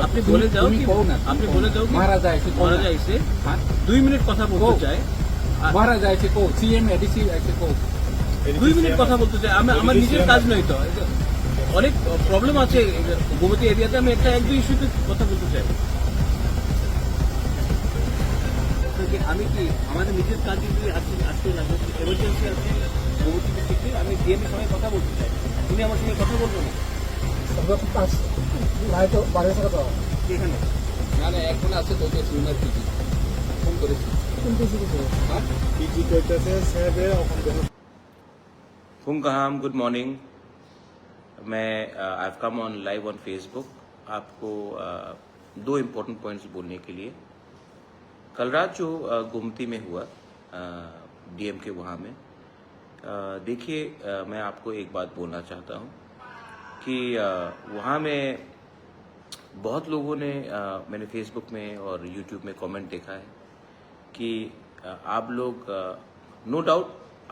আপনি বলে যাও কি আপনি বলে যাও মহারাজা এসে মহারাজা এসে 2 মিনিট কথা বলতে চায় মহারাজা এসে কো সিএম এডিসি এসে কো 2 মিনিট কথা বলতে চাই আমার নিজের কাজ নয় তো অনেক প্রবলেম আছে গোমতী এরিয়াতে আমি একটা এক দুই ইস্যুতে কথা বলতে চাই আমি কি আমাদের নিজের কাজ যদি আজকে এমার্জেন্সি আছে গোমতী ডিস্ট্রিক্টে আমি ডিএম এর সঙ্গে কথা বলতে চাই তুমি আমার সঙ্গে কথা বলবো না এখানে মানে এখন আছে তোকে সিনিয়র পিজি ফোন করেছি পিজি কইতেছে সাহেব Fungaham, good morning. I've come on live on Facebook आपको 2 इम्पोर्टेंट पॉइंट्स बोलने के लिए। कल रात जो गोमती में हुआ डीएम के वहाँ में देखिए मैं आपको एक बात बोलना चाहता हूँ कि वहाँ में बहुत लोगों ने मैंने फेसबुक में और यूट्यूब में कमेंट देखा है कि आप लोग नो डाउट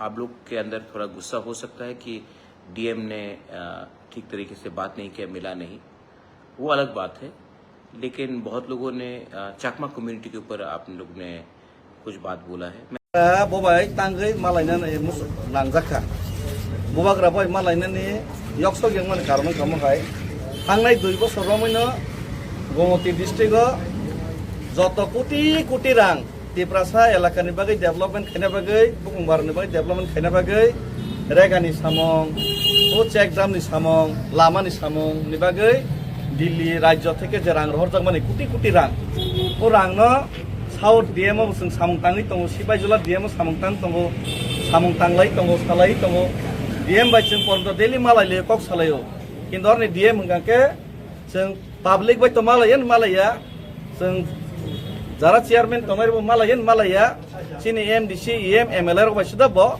आप लोग के अंदर थोड़ा गुस्सा हो सकता है कि डीएम ने ठीक तरीके से बात नहीं किया, मिला नहीं, वो अलग बात है। लेकिन बहुत लोगों ने चाकमा कम्युनिटी के ऊपर आप लोग ने कुछ बात बोला है। बोबाय तांगै मालायनानै लांजाखा बोबाग्रा बाय मालायनानै यक्स गेंमान कारन खामखाय थांनाय 2 बोसोरावनो गोमती डिस्ट्रिक्टआव जत कोटी कोटी रां देप्रासा एलाकानि बागै डेभलपमेन्ट खायना बागै बुकुंबारनि बागै डेभलपमेन्ट खायना बागै रेगानि सामं ओ चेकडामनि सामं लामानि सामंनि बागै दिल्ली राज्य থেকে যে রাং রহরজাক মানে কোটি কোটি রাং ও রাংनो साउथ डीएम जों सामंताङै दङ सिबायजुला डीएम सामंतां दङ सामंतांलाय दङ सालाय दङ डीएम बायजों पर्यन्त डेली मालायले कक सालायो किन्तु आरो डीएम हंगाके जों पाब्लिक बाय तो मालाया जों যারা চেয়ারম্যান তোমার মালায়েন মালায়া চিনি এমডিসি এম এমএলএ র বাইসুদা ব